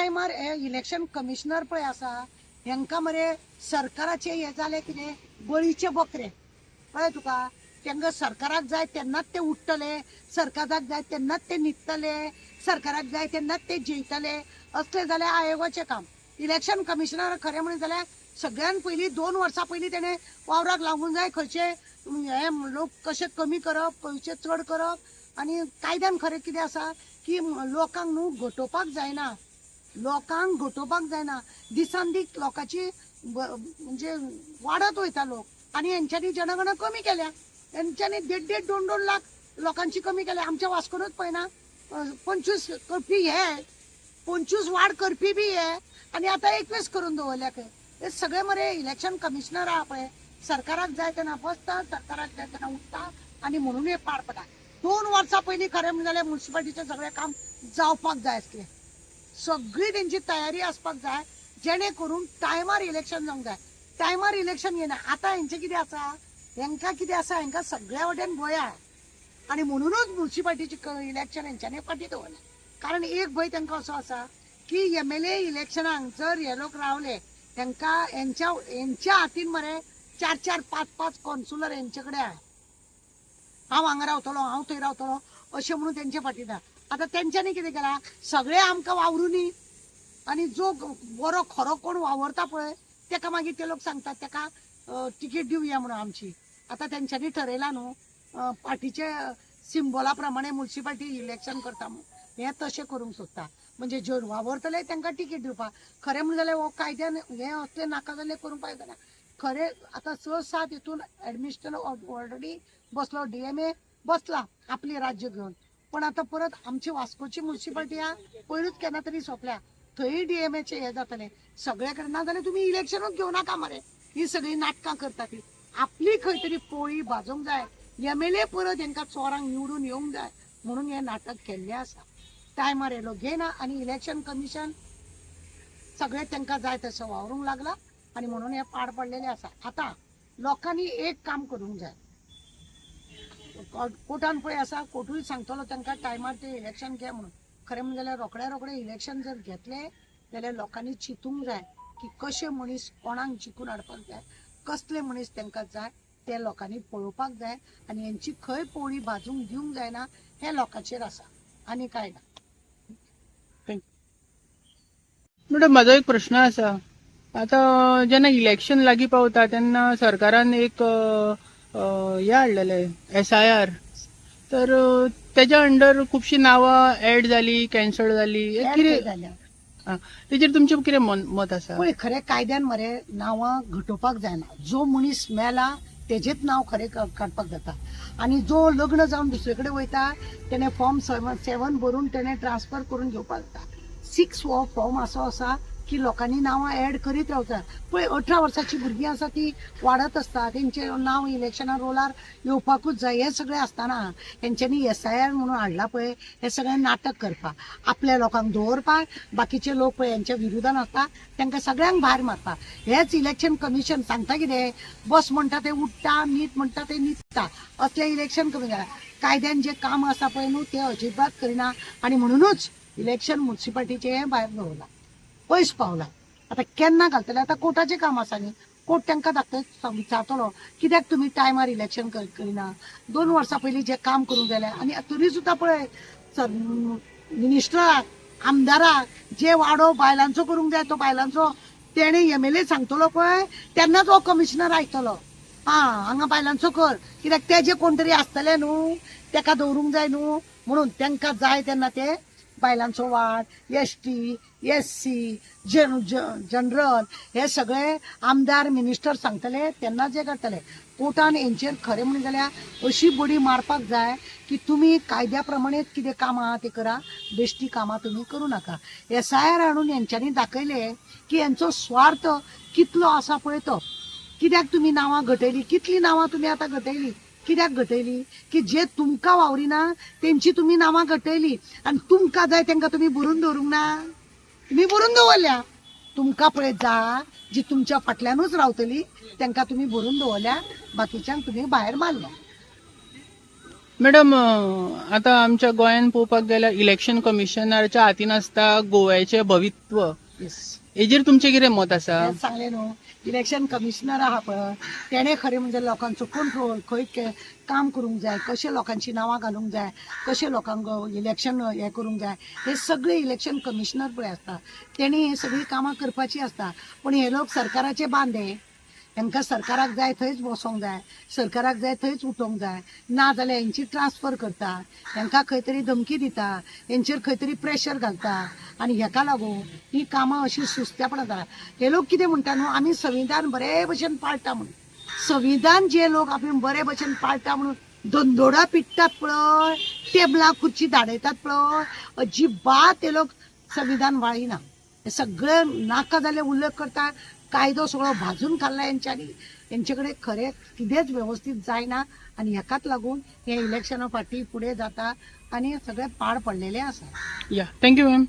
टायमार हे election commissioner पळय आसा हेंका मरे सरकाराचे हे जाले कितें बळीचे बकरे कळ्ळें तुका। तांकां सरकाराक जाय तेन्नाच ते उठतले, सरकाराक जाय तेन्नाच ते न्हिदतले, सरकाराक जाय तेन्नाच ते जैतले, असले जाल्यार आयोगाचें काम। इलेक्शन कमिशनर खरें म्हणलें जाल्यार सगळ्यान पयलीं 2 वर्सां पयलीं तेणें वावराक लागूंक जाय, खंयचे हे लोक कशे कमी करप खंयचे चड करप। आनी कायद्यान खरें कितें आसा की लोकांक न्हू घटोवपाक जायना, लोकांक घटोवपाक जायना। दिसान दीस लोकांची म्हणजे वाडत वयता लोक, आनी हेंच्यांनी जनगणना कमी केल्या, हेंच्यांनी 1.5-2 लाख लोकांची कमी केल्या। आमच्या वास्कोनूच पळयना 25 करपी हे 25 वाड करपी बी हे, आनी आतां 21 करून दवरल्या खंय। हे सगळे मरे इलेक्शन कमिशनर आहा पळय, सरकाराक जाय तेन्ना बसता, सरकाराक जाय तेन्ना उठता, आनी म्हणून हे पार पडटा। 2 वर्सां पयलीं खरें म्हणलें जाल्यार म्युन्सिपाल्टीचें सगळें काम जावपाक जाय आसलें, सगळी तेंची तयारी आसपाक जाय, जेणे करून टायमार इलेक्शन जावंक जाय। टायमार इलेक्शन येना। आतां हेंचें कितें आसा, हेंकां कितें आसा, हेंकां सगळ्या वटेन भंय आहा, आनी म्हणूनच म्युन्सिपाल्टीचें इलेक्शन हेंच्यांनी फाटीं दवरलें। कारण एक भंय तांकां असो आसा की MLA इलेक्शनाक जर हे लोक रावले, तांकां हेंच्या हातीन मरे 4-4, 5-5 कॉन्सुलर हेंचे कडेन आहा। हांव हांगा रावतलो, हांव थंय रावतलो अशें म्हणून तेंचे फाटीं ना। आतां तेंच्यांनी कितें केलां, सगळे आमकां वावरुनी, आनी जो बरो खरो कोण वावरता पळय ताका मागीर ते लोक सांगतात ताका तिकीट दिवया म्हणून आमची। आतां तेंच्यांनी ठरयलां न्हू पार्टीचे सिंबला प्रमाणे म्युन्सिपाल्टी इलेक्शन करता म्हणून, हें तशें करूंक सोदता। म्हणजे जे वावरतले तांकां तिकीट दिवपाक। खरें म्हणलें जाल्यार हो कायद्यान हें असलें नाका जाल्लें करूंक पाहिजे ना। खरें आतां 6-7 हितून एडमिनिस्ट्रेशन ऑलरेडी बसलो, DMA बसला आपली राज्य घेवन, पण आतां परत आमची वास्कोची म्युन्सिपाल्टी आहा पयरूच केन्ना तरी सोंपल्या, थंय DMAचे हे जातले। सगळे कडेन ना जाल्यार तुमी इलेक्शनूच घेवं नाका मरे, ही सगळी नाटकां करता ती। आपली खंय तरी पोळी भाजूंक जाय, MLA परत हेंकां चोरांक निवडून येवंक जाय म्हणून हें नाटक केल्लें आसा। टायमार येयलो घेयना, आनी इलेक्शन कमिशन सगळे तांकां जाय तसो वावरूंक लागला, आनी म्हणून हें पाड पडलेलें आसा। आतां लोकांनी एक काम करूंक जाय, कोर्टान पळय आसा, कोर्टूय सांगतलो तांकां टायमार ते इलेक्शन घे म्हणून। खरें म्हणजे जाल्यार रोखडे इलेक्शन जर घेतले जाल्यार लोकांनी चिंतूंक जाय की कशे मनीस कोणाक जिखून हाडपाक जाय, कसले मनीस तांकां जाय ते लोकांनी पळोवपाक जाय, आनी हेंची खंय पोळी भाजूंक दिवंक जायना हें लोकांचेर आसा, आनी कांय ना। मॅडम माझा एक प्रश्न आसा, आता जेन्ना इलेक्शन लागीं पावता तेन्ना सरकारान एक हे हाडलेले SIR, तर तेज्या अंडर खुबशीं नांवां ऍड जाली, कॅन्सल जाली, तेजेर तुमचें कितें मत आसा? पळय खरें कायद्यान मरे नांवां घटोवपाक जायना। जो मनीस मेला तेजेच नांव खरें काडपाक जाता, आनी जो लग्न जावन दुसरे कडेन वयता तेणें फॉर्म 7 भरून तेणें ट्रान्सफर करून घेवपाक जाता। 6 हो फॉर्म असो आसा की लोकांनी नांवां ऍड करीत रावता। पळय 18 वर्साची भुरगीं आसा ती वाडत आसता, तेंचे नांव इलेक्शना रोलार येवपाकूच जाय, हें सगळें आसतना हेंच्यांनी SIR म्हणून हाडला पळय, हें सगळें नाटक करपाक, आपल्या लोकांक दवरपाक, बाकीचे लोक पळय हेंच्या विरोधान आसता तांकां सगळ्यांक भायर मारता। हेच इलेक्शन कमिशन सांगता कितें, बस म्हणटा ते उठता, न्हीद म्हणटा ते न्हिदता, असलें इलेक्शन कमिशन। कायद्यान जे काम आसा पळय न्हू ते अजिबात करिना, आनी म्हणूनच इलेक्शन म्युन्सिपाल्टीचें हें भायर दवरलां, पयस पावला। आतां केन्ना घालतले, आतां कोर्टाचें काम आसा न्ही, कोर्ट तांकां धाकटो विचारतलो कित्याक तुमी टायमार इलेक्शन करिना, 2 वर्सां पयलीं जें काम करूंक जाय आनी तरी सुद्दां पळय मिनिस्टराक, आमदाराक जे वाडो बायलांचो करूंक जाय तो बायलांचो तेणें MLA सांगतलो पळय तेन्नाच हो कमिशनर आयकतलो, हांगा बायलांचो कर, कित्याक ते जे कोण तरी आसतले न्हू ताका दवरूंक जाय न्हू, म्हणून तांकां जाय तेन्ना ते बायलांचो वाड, ST, SC, जनरल हे सगळे आमदार मिनिस्टर सांगतले तेन्ना जे करतले। कोर्टान हेंचेर खरें म्हणलें जाल्यार अशी बडी मारपाक जाय की तुमी कायद्या प्रमाणेच कितें काम आहा तें करा, बेश्टी कामां तुमी करूं नाका। SIR हाडून हेंच्यांनी दाखयलें की हेंचो स्वार्थ कितलो आसा पळय तो। कित्याक तुमी नांवां घटयलीं, कितलीं नांवां तुमी आतां घटयलीं, कित्याक घटयलीं की जे तुमकां वावरिना तेंची तुमी नांवां घटयलीं, आनी तुमकां जाय तांकां तुमी बरोवन दवरूंक ना, तुमी बरोवन दवरल्या। तुमकां पळय जा जी तुमच्या फाटल्यानूच रावतली तांकां तुमी बरोवन दवरल्या, बाकीच्यांक तुमी भायर मारल्या। मॅडम आता आमच्या गोंयान पळोवपाक गेल्यार इलेक्शन कमिशनराच्या हातीन आसता गोव्याचें भवित्व. हेजेर तुमचें कितें मत आसा? हेच सांगले न्हू, इलेक्शन कमिशनर आहा पळय तेणे खरें म्हणजे लोकांचो कंट्रोल खंय काम करूंक जाय, कशें लोकांची नांवां घालूंक जाय, कशें लोकांक इलेक्शन हें करूंक जाय, हे सगळे इलेक्शन कमिशनर पळय आसता. तेणी ही सगळीं कामां करपाची आसता. पूण हे लोक सरकाराचे बांदे. हेंकां सरकाराक जाय थंयच बसोंक जाय, सरकाराक जाय थंयच उठोवंक जाय, ना जाल्यार हेंची ट्रान्सफर करता, हेंकां खंय तरी धमकी दिता, हेंचेर खंय तरी प्रेशर घालता आनी हेका लागून ही कामां अशी सुस्त्यापणां जाता. हे लोक कितें म्हणटा न्हू, आमी संविधान बरे भशेन पाळटा म्हणून. संविधान जे लोक आमी बरे भशेन पाळटा म्हणून दोंदोडा पिट्टात पळय, टेबलां खुर्ची धाडयतात पळय, अजिबात हे लोक संविधान वाळिना. हे सगळे नाका जाल्ले उल्लेख करता. कायदो सगळो भाजून खाल्ला यांच्यानी. यांच्याकडे खरे कितेंच व्यवस्थित जायना आणि हेकाच लागून हे इलेक्शना फाटी फुडें जाता आणि सगळे पाड पडलेले आसा. या थँक्यू मॅम.